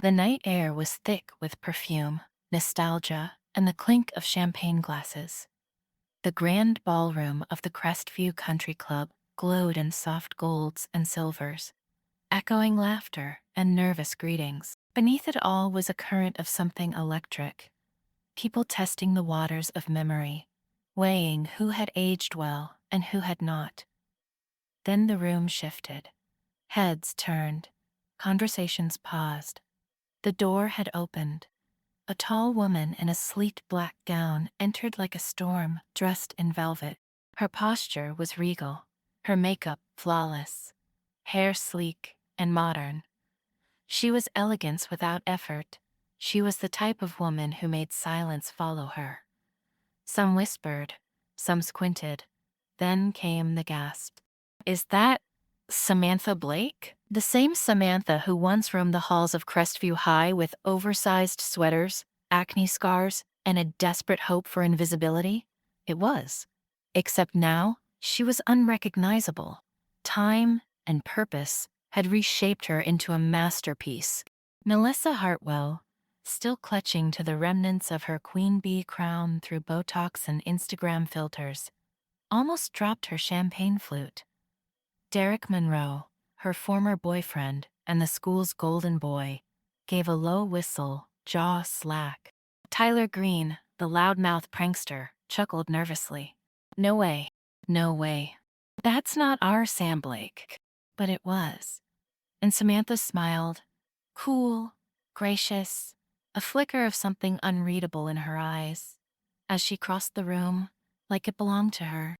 The night air was thick with perfume, nostalgia, and the clink of champagne glasses. The grand ballroom of the Crestview Country Club glowed in soft golds and silvers, echoing laughter and nervous greetings. Beneath it all was a current of something electric, people testing the waters of memory, weighing who had aged well and who had not. Then the room shifted. Heads turned. Conversations paused. The door had opened. A tall woman in a sleek black gown entered like a storm, dressed in velvet. Her posture was regal, her makeup flawless, hair sleek and modern. She was elegance without effort. She was the type of woman who made silence follow her. Some whispered, some squinted. Then came the gasp. Is that Samantha Blake? The same Samantha who once roamed the halls of Crestview High with oversized sweaters, acne scars, and a desperate hope for invisibility? It was. Except now, she was unrecognizable. Time and purpose had reshaped her into a masterpiece. Melissa Hartwell, still clutching to the remnants of her queen bee crown through Botox and Instagram filters, almost dropped her champagne flute. Derek Monroe, her former boyfriend and the school's golden boy, gave a low whistle, jaw slack. Tyler Green, the loudmouth prankster, chuckled nervously. No way. No way. That's not our Sam Blake. But it was. And Samantha smiled, cool, gracious, a flicker of something unreadable in her eyes, as she crossed the room like it belonged to her.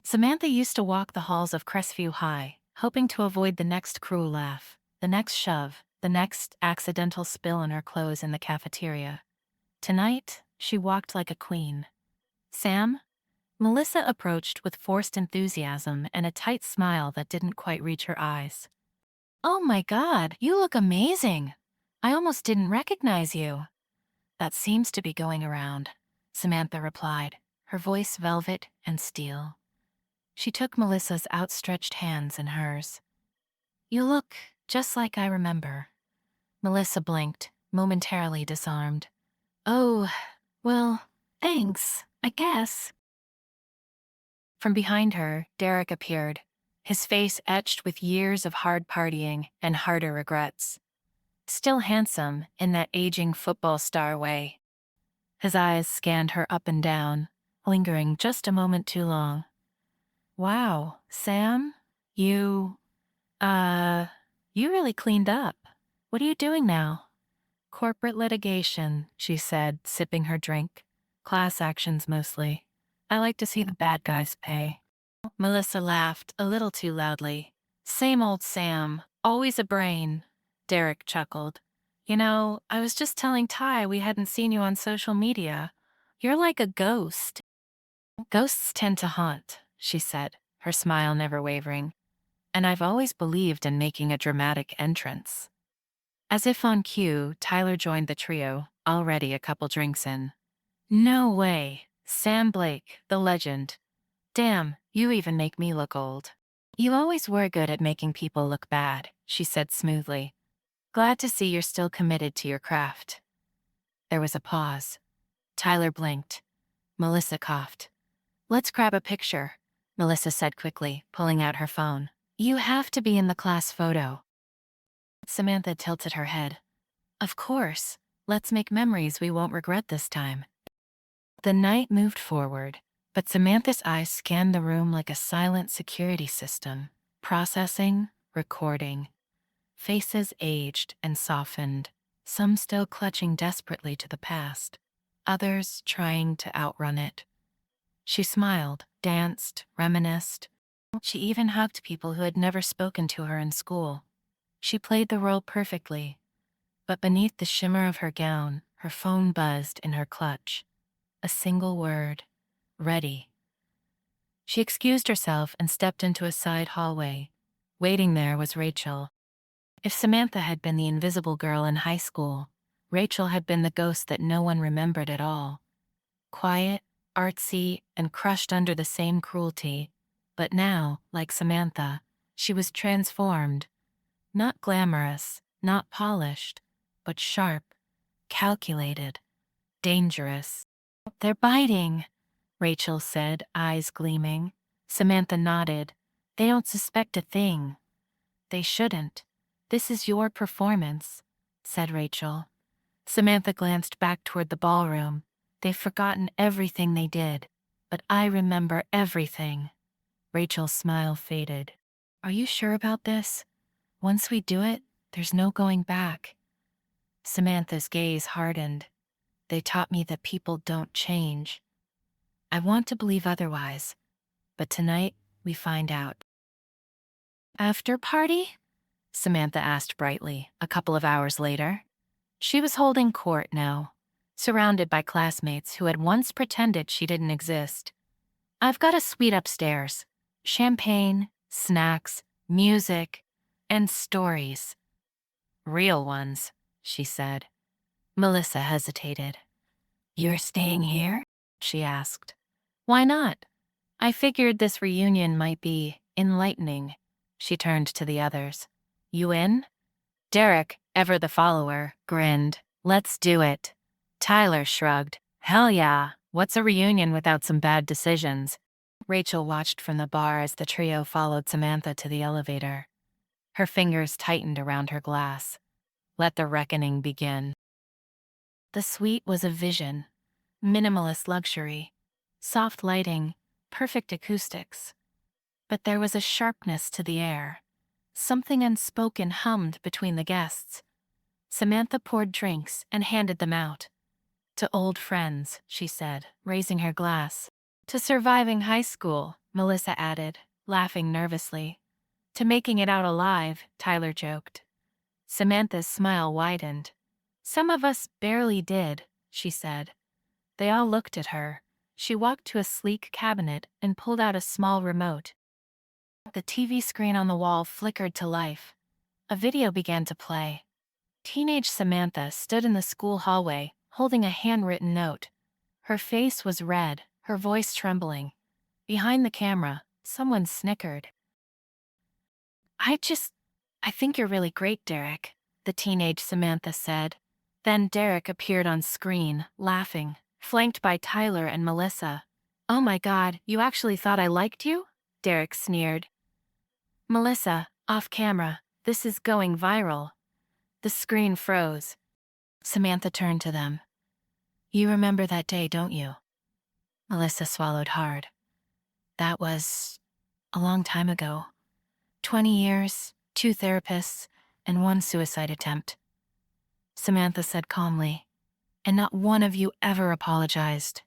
Samantha used to walk the halls of Crestview High, hoping to avoid the next cruel laugh, the next shove, the next accidental spill on her clothes in the cafeteria. Tonight, she walked like a queen. Sam? Melissa approached with forced enthusiasm and a tight smile that didn't quite reach her eyes. Oh my God, you look amazing. I almost didn't recognize you. That seems to be going around, Samantha replied, her voice velvet and steel. She took Melissa's outstretched hands in hers. You look just like I remember. Melissa blinked, momentarily disarmed. Oh, well, thanks, I guess. From behind her, Derek appeared, his face etched with years of hard partying and harder regrets. Still handsome in that aging football star way. His eyes scanned her up and down, lingering just a moment too long. Wow, Sam, you really cleaned up. What are you doing now? Corporate litigation, she said, sipping her drink. Class actions mostly. I like to see the bad guys pay. Melissa laughed a little too loudly. Same old Sam, always a brain. Derek chuckled. You know, I was just telling Ty we hadn't seen you on social media. You're like a ghost. Ghosts tend to haunt, she said, her smile never wavering. And I've always believed in making a dramatic entrance. As if on cue, Tyler joined the trio, already a couple drinks in. No way. Sam Blake, the legend. Damn, you even make me look old. You always were good at making people look bad, she said smoothly. Glad to see you're still committed to your craft. There was a pause. Tyler blinked. Melissa coughed. Let's grab a picture, Melissa said quickly, pulling out her phone. You have to be in the class photo. Samantha tilted her head. Of course. Let's make memories we won't regret this time. The night moved forward, but Samantha's eyes scanned the room like a silent security system, processing, recording. Faces aged and softened, some still clutching desperately to the past, others trying to outrun it. She smiled, danced, reminisced. She even hugged people who had never spoken to her in school. She played the role perfectly, but beneath the shimmer of her gown, her phone buzzed in her clutch. A single word, ready. She excused herself and stepped into a side hallway. Waiting there was Rachel. If Samantha had been the invisible girl in high school, Rachel had been the ghost that no one remembered at all. Quiet, artsy, and crushed under the same cruelty. But now, like Samantha, she was transformed. Not glamorous, Not polished, but sharp, calculated, dangerous. They're biting, Rachel said, eyes gleaming. Samantha nodded. They don't suspect a thing. They shouldn't. This is your performance, said Rachel. Samantha glanced back toward the ballroom. They've forgotten everything they did, but I remember everything. Rachel's smile faded. Are you sure about this? Once we do it, there's no going back. Samantha's gaze hardened. They taught me that people don't change. I want to believe otherwise, but tonight we find out. After party? Samantha asked brightly, a couple of hours later. She was holding court now, surrounded by classmates who had once pretended she didn't exist. I've got a suite upstairs. Champagne, snacks, music, and stories. Real ones, she said. Melissa hesitated. You're staying here? She asked. Why not? I figured this reunion might be enlightening. She turned to the others. You in? Derek, ever the follower, grinned. Let's do it. Tyler shrugged. Hell yeah, what's a reunion without some bad decisions? Rachel watched from the bar as the trio followed Samantha to the elevator. Her fingers tightened around her glass. Let the reckoning begin. The suite was a vision. Minimalist luxury. Soft lighting, perfect acoustics. But there was a sharpness to the air. Something unspoken hummed between the guests. Samantha poured drinks and handed them out. To old friends, she said, raising her glass. To surviving high school, Melissa added, laughing nervously. To making it out alive, Tyler joked. Samantha's smile widened. Some of us barely did, she said. They all looked at her. She walked to a sleek cabinet and pulled out a small remote. The TV screen on the wall flickered to life. A video began to play. Teenage Samantha stood in the school hallway, holding a handwritten note. Her face was red, her voice trembling. Behind the camera, someone snickered. I think you're really great, Derek, the teenage Samantha said. Then Derek appeared on screen, laughing, flanked by Tyler and Melissa. Oh my God, you actually thought I liked you? Derek sneered. Melissa, off camera, this is going viral. The screen froze. Samantha turned to them. You remember that day, don't you? Melissa swallowed hard. That was a long time ago. 20 years, 2 therapists, and 1 suicide attempt. Samantha said calmly, and not one of you ever apologized.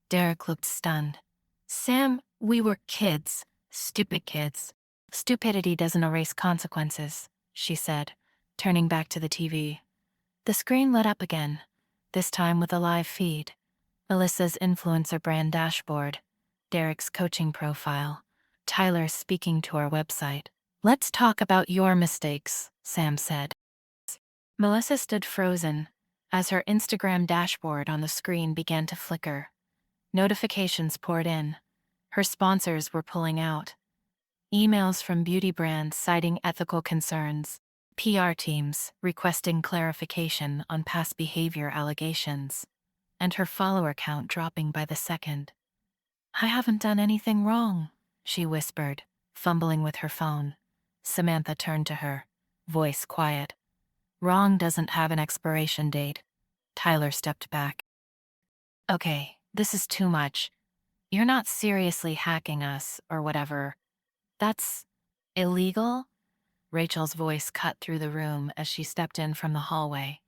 Derek looked stunned. Sam, we were kids. Stupid kids. Stupidity doesn't erase consequences, she said, turning back to the TV. The screen lit up again, this time with a live feed. Melissa's influencer brand dashboard, Derek's coaching profile, Tyler speaking to our website. Let's talk about your mistakes, Sam said. Melissa stood frozen as her Instagram dashboard on the screen began to flicker. Notifications poured in. Her sponsors were pulling out. Emails from beauty brands citing ethical concerns. PR teams requesting clarification on past behavior allegations. And her follower count dropping by the second. I haven't done anything wrong, she whispered, fumbling with her phone. Samantha turned to her, voice quiet. Wrong doesn't have an expiration date. Tyler stepped back. Okay, this is too much. You're not seriously hacking us or whatever. That's illegal? Rachel's voice cut through the room as she stepped in from the hallway.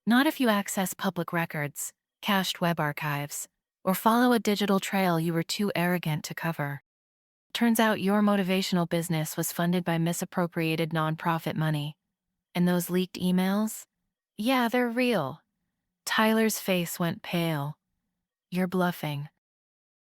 Not if you access public records, cached web archives, or follow a digital trail you were too arrogant to cover. Turns out your motivational business was funded by misappropriated nonprofit money. And those leaked emails? Yeah, they're real. Tyler's face went pale. You're bluffing.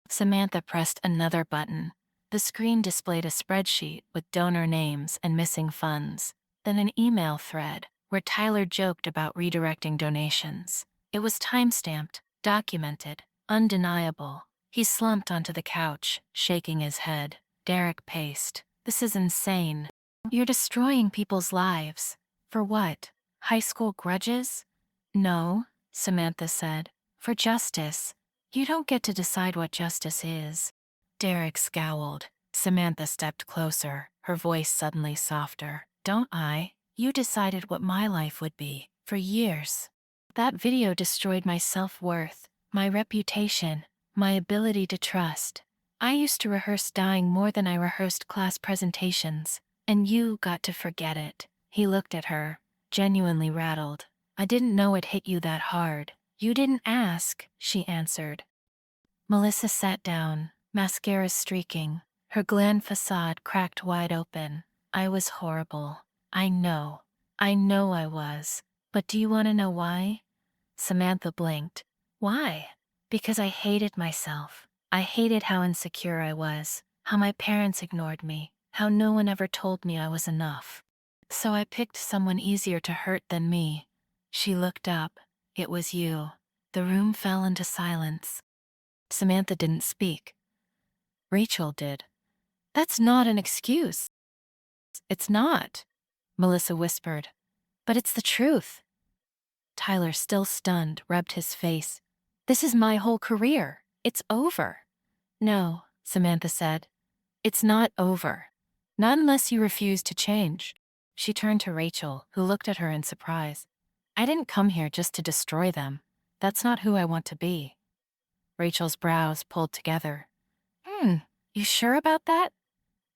Samantha pressed another button. The screen displayed a spreadsheet with donor names and missing funds, then an email thread where Tyler joked about redirecting donations. It was time-stamped, documented, undeniable. He slumped onto the couch, shaking his head. Derek paced. This is insane. You're destroying people's lives. For what? High school grudges? No, Samantha said. For justice. You don't get to decide what justice is. Derek scowled. Samantha stepped closer, her voice suddenly softer. Don't I? You decided what my life would be, for years. That video destroyed my self-worth, my reputation, my ability to trust. I used to rehearse dying more than I rehearsed class presentations, and you got to forget it. He looked at her, genuinely rattled. I didn't know it hit you that hard. You didn't ask, she answered. Melissa sat down, mascara streaking, her gland facade cracked wide open. I was horrible. I know. I know I was. But do you want to know why? Samantha blinked. Why? Because I hated myself. I hated how insecure I was, how my parents ignored me, how no one ever told me I was enough. So I picked someone easier to hurt than me. She looked up. It was you. The room fell into silence. Samantha didn't speak. Rachel did. That's not an excuse. It's not, Melissa whispered. But it's the truth. Tyler, still stunned, rubbed his face. This is my whole career. It's over. No, Samantha said. It's not over. Not unless you refuse to change. She turned to Rachel, who looked at her in surprise. I didn't come here just to destroy them. That's not who I want to be. Rachel's brows pulled together. You sure about that?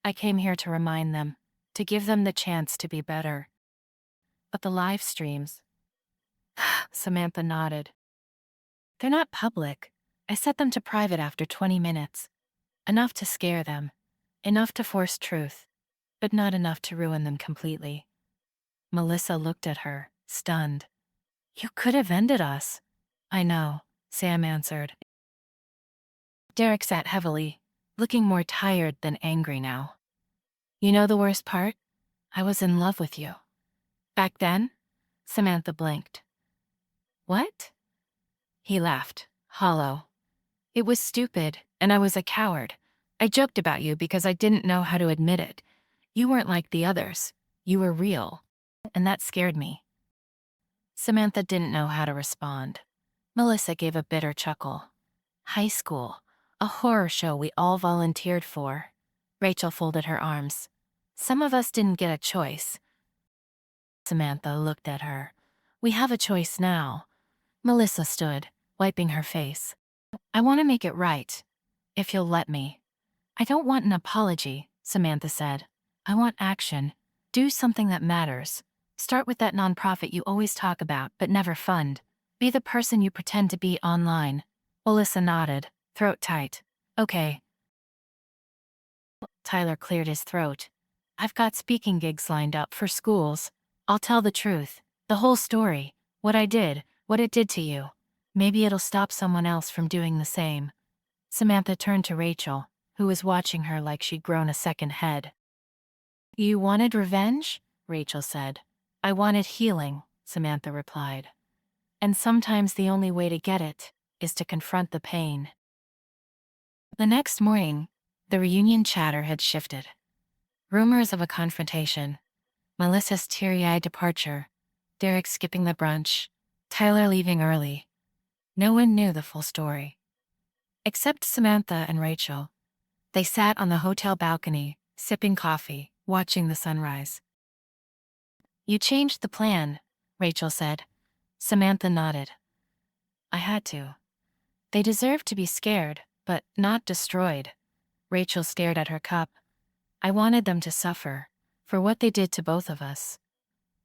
I came here to remind them, to give them the chance to be better. But the live streams, Samantha nodded. They're not public. I set them to private after 20 minutes. Enough to scare them. Enough to force truth. But not enough to ruin them completely. Melissa looked at her, stunned. You could have ended us. I know, Sam answered. Derek sat heavily, looking more tired than angry now. You know the worst part? I was in love with you. Back then? Samantha blinked. What? He laughed, hollow. It was stupid, and I was a coward. I joked about you because I didn't know how to admit it. You weren't like the others. You were real. And that scared me. Samantha didn't know how to respond. Melissa gave a bitter chuckle. High school. A horror show we all volunteered for. Rachel folded her arms. Some of us didn't get a choice. Samantha looked at her. We have a choice now. Melissa stood, wiping her face. I want to make it right, if you'll let me. I don't want an apology, Samantha said. I want action. Do something that matters. Start with that nonprofit you always talk about but never fund. Be the person you pretend to be online. Melissa nodded, throat tight. Okay. Tyler cleared his throat. I've got speaking gigs lined up for schools. I'll tell the truth, the whole story, what I did, what it did to you. Maybe it'll stop someone else from doing the same. Samantha turned to Rachel, who was watching her like she'd grown a second head. You wanted revenge? Rachel said. I wanted healing, Samantha replied. And sometimes the only way to get it is to confront the pain. The next morning, the reunion chatter had shifted. Rumors of a confrontation, Melissa's teary-eyed departure, Derek skipping the brunch, Tyler leaving early. No one knew the full story. Except Samantha and Rachel. They sat on the hotel balcony, sipping coffee, watching the sunrise. You changed the plan, Rachel said. Samantha nodded. I had to. They deserved to be scared, but not destroyed. Rachel stared at her cup. I wanted them to suffer, for what they did to both of us.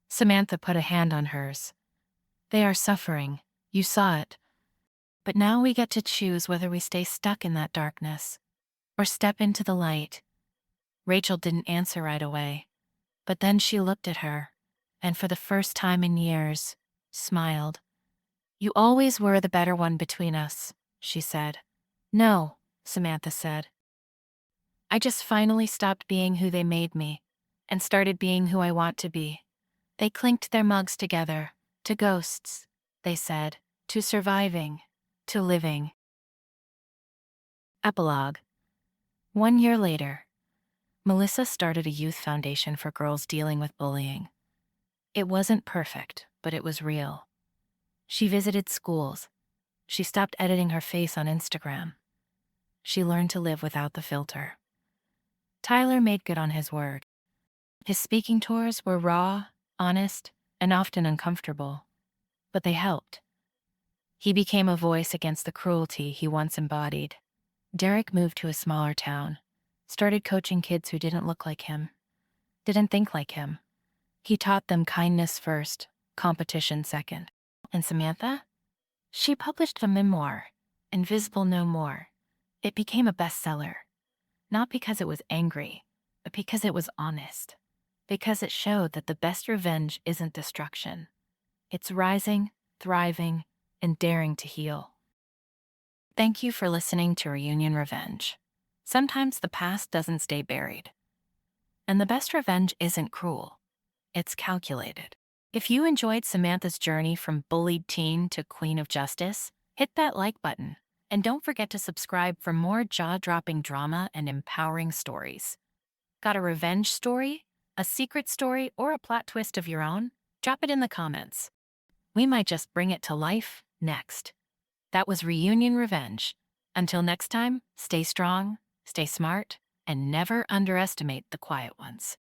Samantha put a hand on hers. They are suffering. You saw it. But now we get to choose whether we stay stuck in that darkness or step into the light. Rachel didn't answer right away, but then she looked at her, and for the first time in years, smiled. You always were the better one between us, she said. No, Samantha said. I just finally stopped being who they made me and started being who I want to be. They clinked their mugs together, to ghosts, they said, to surviving, to living. Epilogue. 1 year later, Melissa started a youth foundation for girls dealing with bullying. It wasn't perfect, but it was real. She visited schools. She stopped editing her face on Instagram. She learned to live without the filter. Tyler made good on his word. His speaking tours were raw, honest, and often uncomfortable, but they helped. He became a voice against the cruelty he once embodied. Derek moved to a smaller town, started coaching kids who didn't look like him, didn't think like him. He taught them kindness first, competition second. And Samantha? She published a memoir, Invisible No More. It became a bestseller, not because it was angry, but because it was honest. Because it showed that the best revenge isn't destruction. It's rising, thriving, and daring to heal. Thank you for listening to Reunion Revenge. Sometimes the past doesn't stay buried. And the best revenge isn't cruel. It's calculated. If you enjoyed Samantha's journey from bullied teen to queen of justice, hit that like button. And don't forget to subscribe for more jaw-dropping drama and empowering stories. Got a revenge story, a secret story, or a plot twist of your own? Drop it in the comments. We might just bring it to life next. That was Reunion Revenge. Until next time, stay strong, stay smart, and never underestimate the quiet ones.